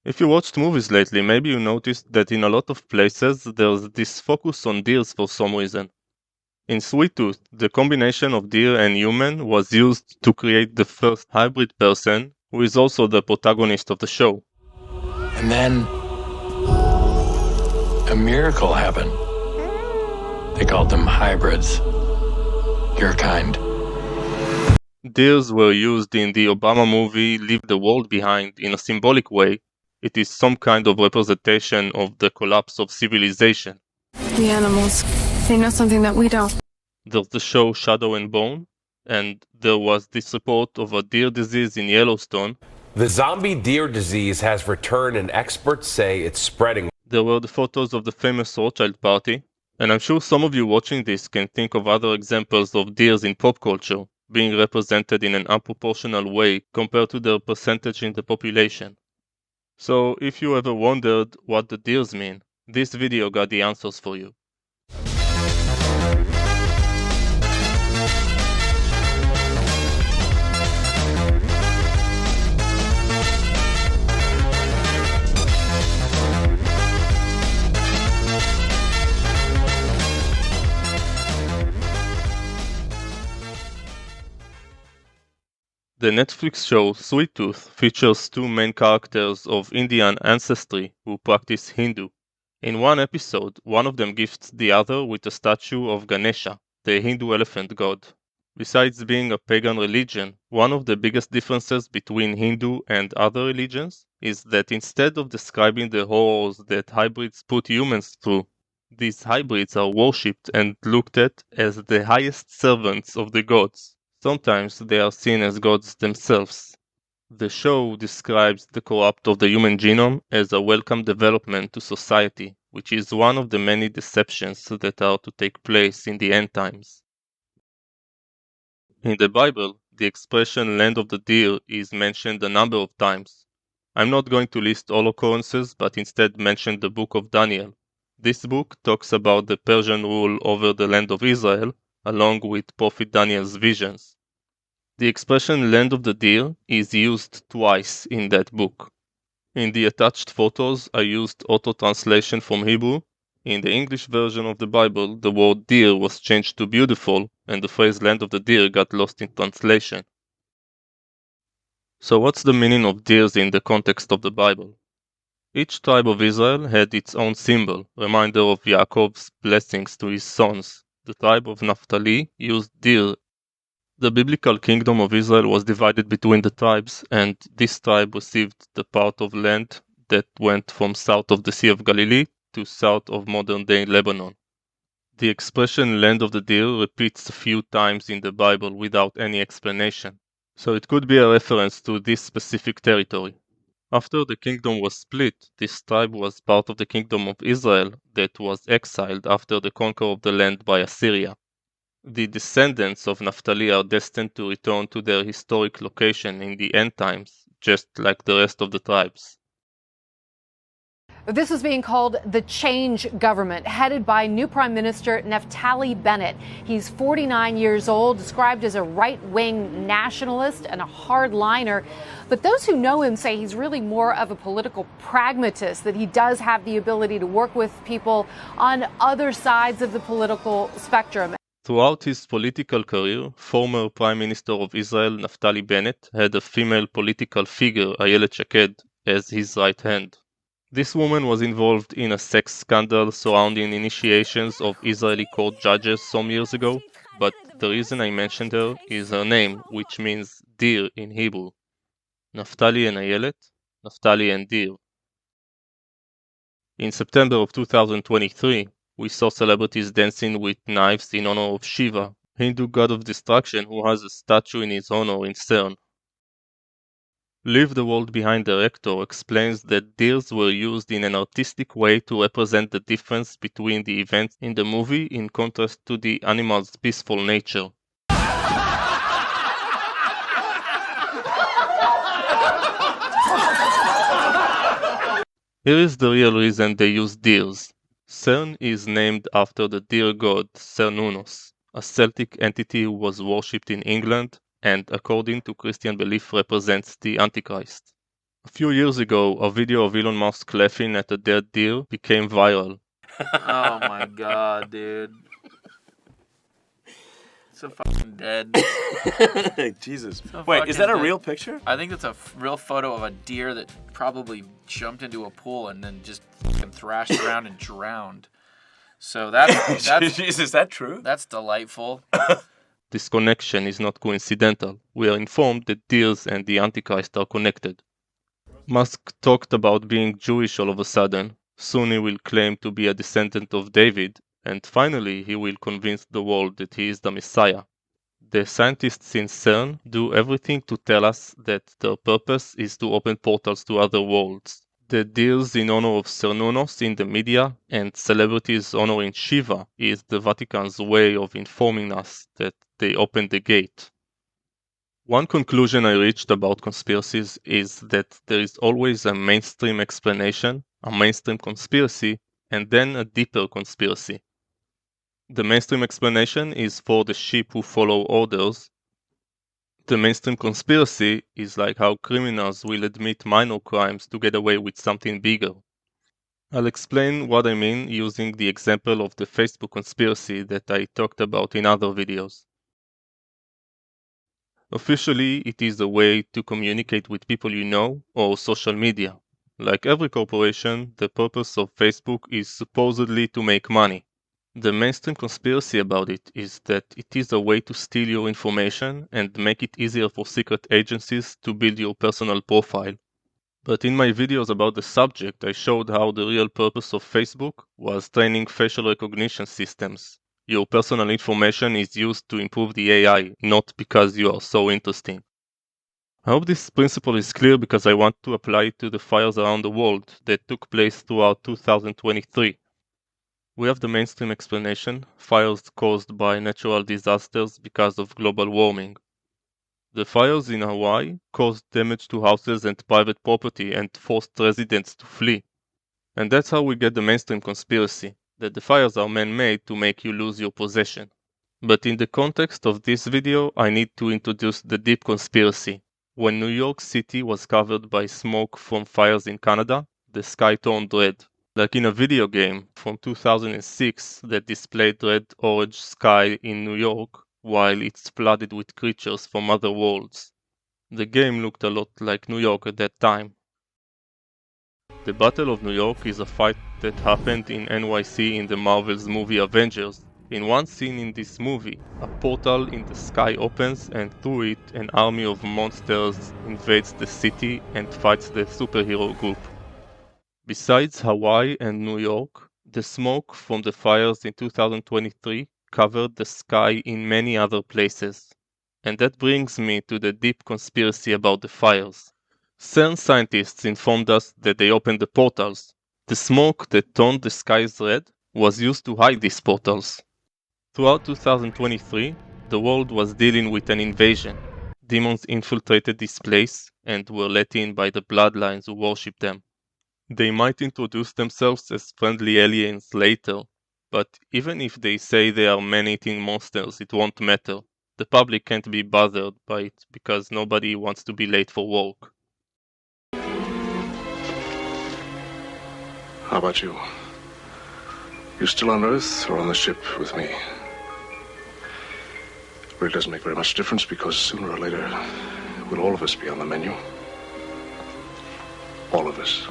If you watched movies lately, maybe you noticed that in a lot of places there's this focus on deers for some reason. In Sweet Tooth, the combination of deer and human was used to create the first hybrid person, who is also the protagonist of the show. And then a miracle happened. They called them hybrids. Your kind. Deers were used in the Obama movie Leave the World Behind in a symbolic way. It is some kind of representation of the collapse of civilization. The animals, they know something that we don't. There's the show Shadow and Bone, and there was this report of a deer disease in Yellowstone. The zombie deer disease has returned, and experts say it's spreading. There were the photos of the famous Rothschild party, and I'm sure some of you watching this can think of other examples of deers in pop culture being represented in an unproportional way compared to their percentage in the population. So if you ever wondered what the deers mean, this video got the answers for you. The Netflix show Sweet Tooth features two main characters of Indian ancestry who practice Hindu. In one episode, one of them gifts the other with a statue of Ganesha, the Hindu elephant god. Besides being a pagan religion, one of the biggest differences between Hindu and other religions is that instead of describing the horrors that hybrids put humans through, these hybrids are worshipped and looked at as the highest servants of the gods. Sometimes they are seen as gods themselves. The show describes the corrupt of the human genome as a welcome development to society, which is one of the many deceptions that are to take place in the end times. In the Bible, the expression land of the deer is mentioned a number of times. I'm not going to list all occurrences, but instead mention the book of Daniel. This book talks about the Persian rule over the land of Israel, along with Prophet Daniel's visions. The expression land of the deer is used twice in that book. In the attached photos, I used auto-translation from Hebrew. In the English version of the Bible, the word deer was changed to beautiful, and the phrase land of the deer got lost in translation. So what's the meaning of deers in the context of the Bible? Each tribe of Israel had its own symbol, reminder of Yaakov's blessings to his sons. The tribe of Naphtali used deer. The biblical kingdom of Israel was divided between the tribes, and this tribe received the part of land that went from south of the Sea of Galilee to south of modern-day Lebanon. The expression land of the deer repeats a few times in the Bible without any explanation, so it could be a reference to this specific territory. After the kingdom was split, this tribe was part of the kingdom of Israel that was exiled after the conquer of the land by Assyria. The descendants of Naphtali are destined to return to their historic location in the end times, just like the rest of the tribes. This is being called the Change Government, headed by new Prime Minister Naftali Bennett. He's 49 years old, described as a right-wing nationalist and a hardliner. But those who know him say he's really more of a political pragmatist, that he does have the ability to work with people on other sides of the political spectrum. Throughout his political career, former Prime Minister of Israel Naftali Bennett had a female political figure, Ayelet Shaked, as his right hand. This woman was involved in a sex scandal surrounding initiations of Israeli court judges some years ago, but the reason I mentioned her is her name, which means deer in Hebrew. Naftali and Ayelet, Naftali and deer. In September of 2023, we saw celebrities dancing with knives in honor of Shiva, Hindu god of destruction who has a statue in his honor in CERN. Leave the World Behind director explains that deers were used in an artistic way to represent the difference between the events in the movie in contrast to the animal's peaceful nature. Here is the real reason they use deers. CERN is named after the deer god Cernunnos, a Celtic entity who was worshipped in England and according to Christian belief represents the Antichrist. A few years ago, a video of Elon Musk laughing at a dead deer became viral. Oh my god, dude. So fucking dead. Jesus. So Wait, is that a fucking real dead. picture? I think that's a real photo of a deer that probably jumped into a pool and then just fucking thrashed around and drowned. So that's Jesus, is that true? that's delightful. This connection is not coincidental. We are informed that deers and the Antichrist are connected. Musk talked about being Jewish all of a sudden. Soon he will claim to be a descendant of David, and finally he will convince the world that he is the Messiah. The scientists in CERN do everything to tell us that their purpose is to open portals to other worlds. The deals in honor of Cernunnos in the media and celebrities honoring Shiva is the Vatican's way of informing us that they opened the gate. One conclusion I reached about conspiracies is that there is always a mainstream explanation, a mainstream conspiracy, and then a deeper conspiracy. The mainstream explanation is for the sheep who follow orders. The mainstream conspiracy is like how criminals will admit minor crimes to get away with something bigger. I'll explain what I mean using the example of the Facebook conspiracy that I talked about in other videos. Officially, it is a way to communicate with people you know or social media. Like every corporation, the purpose of Facebook is supposedly to make money. The mainstream conspiracy about it is that it is a way to steal your information and make it easier for secret agencies to build your personal profile. But in my videos about the subject, I showed how the real purpose of Facebook was training facial recognition systems. Your personal information is used to improve the AI, not because you are so interesting. I hope this principle is clear because I want to apply it to the fires around the world that took place throughout 2023. We have the mainstream explanation, fires caused by natural disasters because of global warming. The fires in Hawaii caused damage to houses and private property and forced residents to flee. And that's how we get the mainstream conspiracy, that the fires are man-made to make you lose your possession. But in the context of this video, I need to introduce the deep conspiracy. When New York City was covered by smoke from fires in Canada, the sky turned red. Like in a video game from 2006 that displayed red-orange sky in New York while it's flooded with creatures from other worlds. The game looked a lot like New York at that time. The Battle of New York is a fight that happened in NYC in the Marvel's movie Avengers. In one scene in this movie, a portal in the sky opens and through it an army of monsters invades the city and fights the superhero group. Besides Hawaii and New York, the smoke from the fires in 2023 covered the sky in many other places. And that brings me to the deep conspiracy about the fires. CERN scientists informed us that they opened the portals. The smoke that turned the skies red was used to hide these portals. Throughout 2023, the world was dealing with an invasion. Demons infiltrated this place and were let in by the bloodlines who worship them. They might introduce themselves as friendly aliens later, but even if they say they are man-eating monsters, it won't matter. The public can't be bothered by it because nobody wants to be late for work. How about you? You still on Earth or on the ship with me? It really doesn't make very much difference because sooner or later, will all of us be on the menu? All of us.